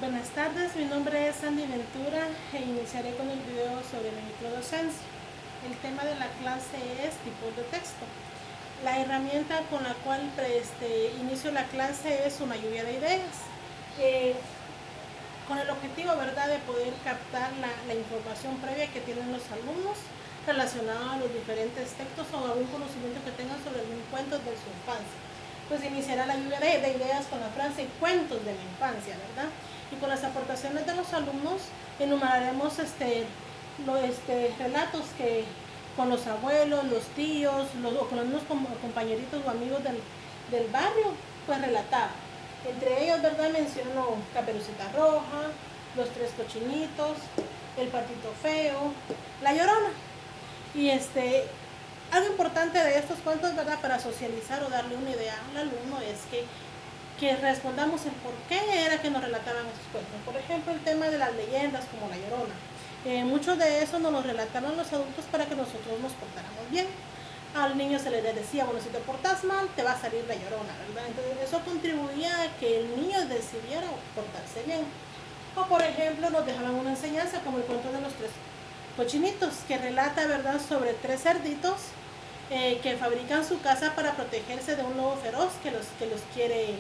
Buenas tardes, mi nombre es Sandy Ventura e iniciaré con el video sobre la microdocencia. El tema de la clase es tipos de texto. La herramienta con la cual inicio la clase es una lluvia de ideas, con el objetivo, ¿verdad?, de poder captar la información previa que tienen los alumnos relacionada a los diferentes textos o algún conocimiento que tengan sobre algún cuento de su infancia. Pues iniciará la lluvia de ideas con la frase cuentos de la infancia, ¿verdad? Y con las aportaciones de los alumnos enumeraremos relatos que con los abuelos, los tíos, o con los mismos compañeritos o amigos del barrio, pues relataban. Entre ellos, ¿verdad?, menciono Caperucita Roja, Los Tres Cochinitos, El Patito Feo, La Llorona. Y algo importante de estos cuentos, ¿verdad?, para socializar o darle una idea al alumno es que respondamos el por qué era que nos relataban esos cuentos. Por ejemplo, el tema de las leyendas como La Llorona. Muchos de eso nos lo relataban los adultos para que nosotros nos portáramos bien. Al niño se le decía, bueno, si te portas mal, te va a salir la llorona, ¿verdad? Entonces eso contribuía a que el niño decidiera portarse bien. O por ejemplo, nos dejaban una enseñanza como el cuento de los tres cochinitos, que relata, ¿verdad?, sobre tres cerditos que fabrican su casa para protegerse de un lobo feroz que los quiere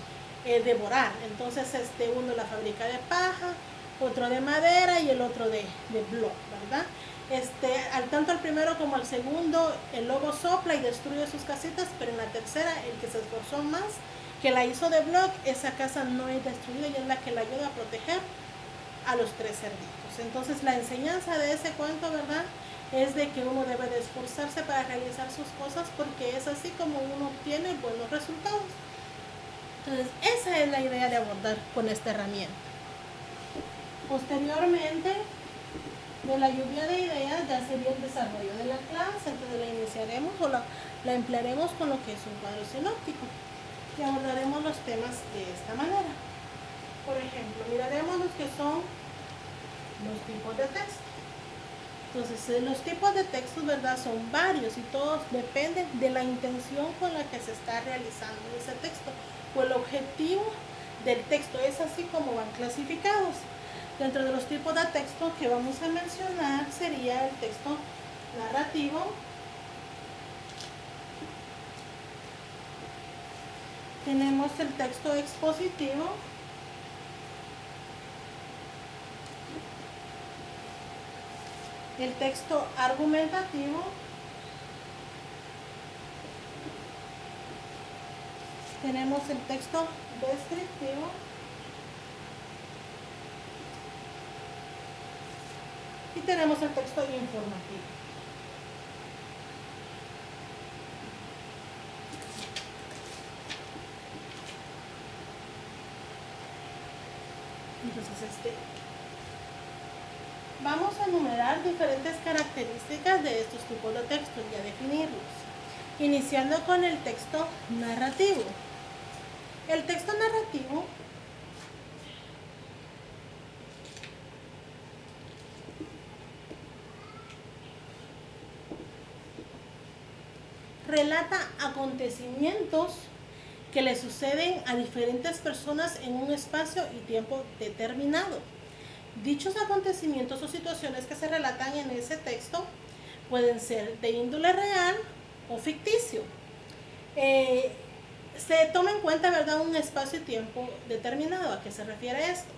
devorar. Entonces uno la fabrica de paja, otro de madera y el otro de bloc, ¿verdad? Tanto al primero como al segundo el lobo sopla y destruye sus casitas, pero en la tercera, el que se esforzó más, que la hizo de bloc, esa casa no es destruida y es la que la ayuda a proteger a los tres cerditos. Entonces la enseñanza de ese cuento, ¿verdad?, es de que uno debe de esforzarse para realizar sus cosas, porque es así como uno obtiene buenos resultados. Entonces esa es la idea de abordar con esta herramienta. Posteriormente de la lluvia de ideas ya sería el desarrollo de la clase. Entonces la iniciaremos o la emplearemos con lo que es un cuadro sinóptico y abordaremos los temas de esta manera. Por ejemplo, miraremos los que son los tipos de texto. Entonces los tipos de textos, ¿verdad?, son varios y todos dependen de la intención con la que se está realizando ese texto o el objetivo del texto. Es así como van clasificados. Dentro de los tipos de texto que vamos a mencionar sería el texto narrativo, tenemos el texto expositivo, el texto argumentativo, tenemos el texto descriptivo, y tenemos el texto informativo. Entonces, vamos a enumerar diferentes características de estos tipos de textos y a definirlos, iniciando con el texto narrativo. El texto narrativo relata acontecimientos que le suceden a diferentes personas en un espacio y tiempo determinado. Dichos acontecimientos o situaciones que se relatan en ese texto pueden ser de índole real o ficticio. Se toma en cuenta, ¿verdad?, un espacio y tiempo determinado. ¿A qué se refiere esto?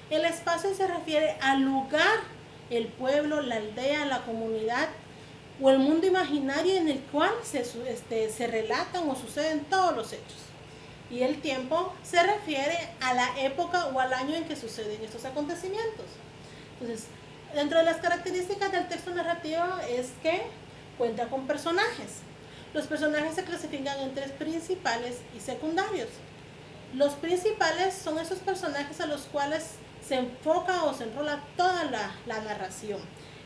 El espacio se refiere al lugar, el pueblo, la aldea, la comunidad o el mundo imaginario en el cual se relatan o suceden todos los hechos. Y el tiempo se refiere a la época o al año en que suceden estos acontecimientos. Entonces, dentro de las características del texto narrativo es que cuenta con personajes. Los personajes se clasifican en tres: principales y secundarios. Los principales son esos personajes a los cuales se enfoca o se enrola toda la narración.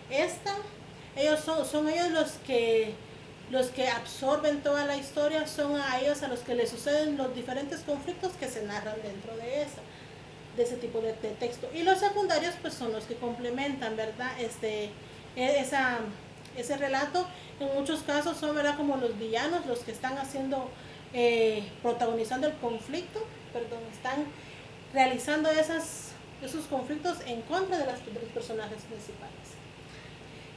Ellos son ellos los que absorben toda la historia, son a ellos a los que les suceden los diferentes conflictos que se narran dentro de ese tipo de texto. Y los secundarios, pues, son los que complementan, ¿verdad?, ese relato. En muchos casos son, ¿verdad?, como los villanos, los que están protagonizando el conflicto, están realizando esos conflictos en contra de los personajes principales.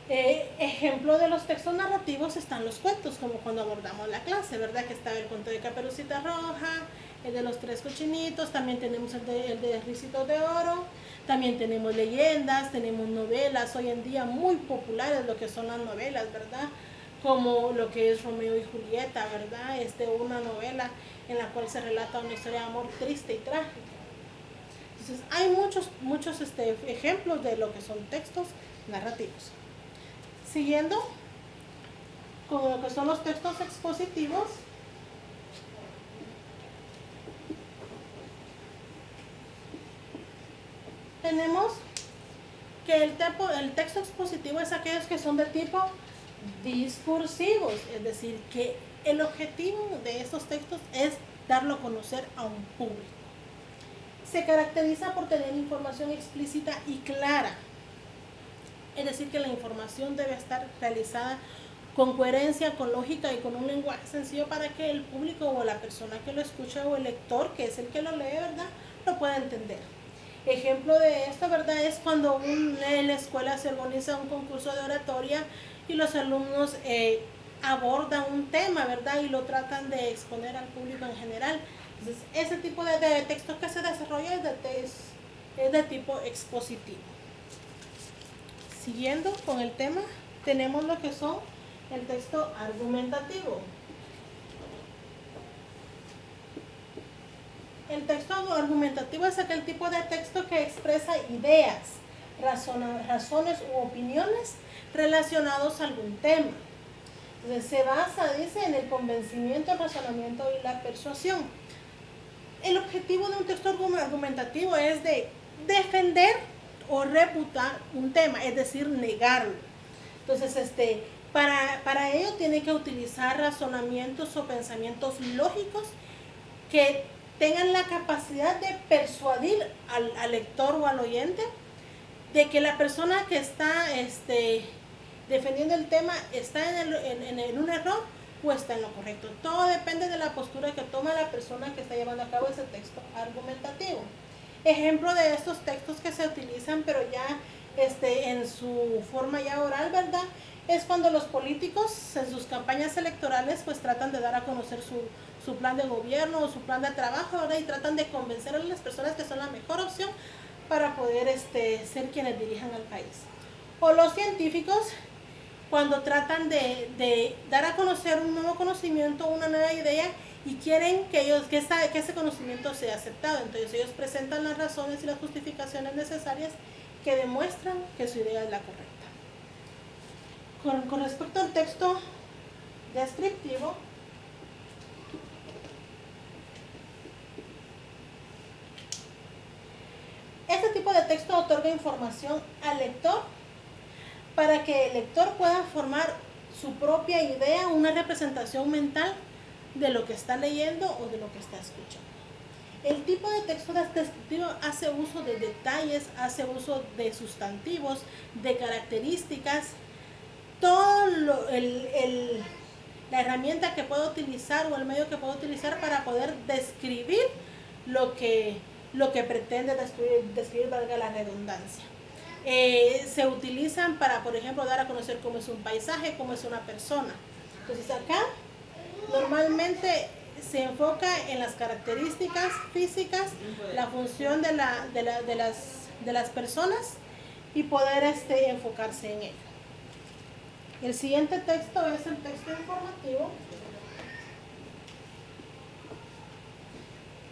Ejemplo de los textos narrativos están los cuentos, como cuando abordamos la clase, ¿verdad? Que estaba el cuento de Caperucita Roja, el de los tres cochinitos, también tenemos el de Ricitos de Oro, también tenemos leyendas, tenemos novelas, hoy en día muy populares lo que son las novelas, ¿verdad? Como lo que es Romeo y Julieta, ¿verdad? Una novela en la cual se relata una historia de amor triste y trágica. Entonces, hay muchos ejemplos de lo que son textos narrativos. Siguiendo con lo que son los textos expositivos, tenemos que el texto expositivo es aquellos que son de tipo discursivos, es decir, que el objetivo de estos textos es darlo a conocer a un público. Se caracteriza por tener información explícita y clara, es decir, que la información debe estar realizada con coherencia, con lógica y con un lenguaje sencillo para que el público o la persona que lo escucha o el lector, que es el que lo lee, ¿verdad?, lo pueda entender. Ejemplo de esto, ¿verdad?, es cuando en la escuela se organiza un concurso de oratoria y los alumnos abordan un tema, ¿verdad?, y lo tratan de exponer al público en general. Entonces, ese tipo de texto que se desarrolla es de tipo expositivo. Siguiendo con el tema, tenemos lo que son el texto argumentativo. El texto argumentativo es aquel tipo de texto que expresa ideas, razones u opiniones relacionados a algún tema. Entonces, se basa, dice, en el convencimiento, el razonamiento y la persuasión. El objetivo de un texto argumentativo es de defender o refutar un tema, es decir, negarlo. Entonces, para ello tiene que utilizar razonamientos o pensamientos lógicos que tengan la capacidad de persuadir al lector o al oyente de que la persona que está defendiendo el tema está en un error o está en lo correcto. Todo depende de la postura que toma la persona que está llevando a cabo ese texto argumentativo. Ejemplo de estos textos que se utilizan, pero ya en su forma ya oral, ¿verdad?, es cuando los políticos en sus campañas electorales pues tratan de dar a conocer su plan de gobierno o su plan de trabajo, ¿verdad?, y tratan de convencer a las personas que son la mejor opción para poder ser quienes dirijan al país. O los científicos cuando tratan de dar a conocer un nuevo conocimiento, una nueva idea, y quieren que ese conocimiento sea aceptado. Entonces ellos presentan las razones y las justificaciones necesarias que demuestran que su idea es la correcta. Con respecto al texto descriptivo, este tipo de texto otorga información al lector para que el lector pueda formar su propia idea, una representación mental de lo que está leyendo o de lo que está escuchando. El tipo de texto descriptivo hace uso de detalles, hace uso de sustantivos, de características, todo la herramienta que puedo utilizar o el medio que puedo utilizar para poder describir lo que pretende describir, valga la redundancia. Se utilizan para, por ejemplo, dar a conocer cómo es un paisaje, cómo es una persona. Entonces acá normalmente se enfoca en las características físicas, la función de las personas y poder enfocarse en ello. El siguiente texto es el texto informativo.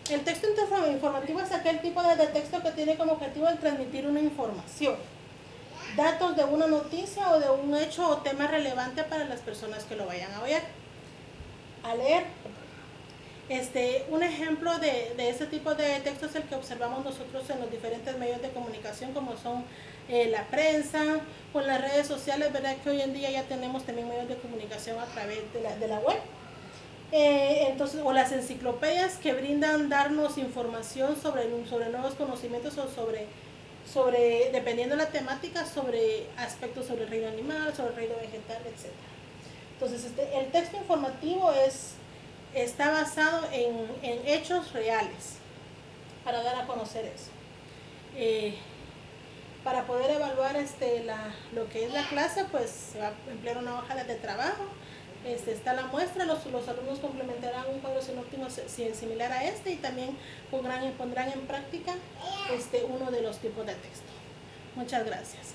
El texto informativo es aquel tipo de texto que tiene como objetivo el transmitir una información, datos de una noticia o de un hecho o tema relevante para las personas que lo vayan a leer. Un ejemplo de ese tipo de texto es el que observamos nosotros en los diferentes medios de comunicación, como son la prensa, con las redes sociales, ¿verdad?, que hoy en día ya tenemos también medios de comunicación a través de la web. Entonces, o las enciclopedias que brindan darnos información sobre nuevos conocimientos o sobre, dependiendo de la temática, sobre aspectos sobre el reino animal, sobre el reino vegetal, etc. Entonces, el texto informativo está basado en hechos reales para dar a conocer eso. Para poder evaluar lo que es la clase, pues se va a emplear una hoja de trabajo. Está la muestra, los alumnos complementarán un cuadro sinóptico similar a y también pondrán en práctica uno de los tipos de texto. Muchas gracias.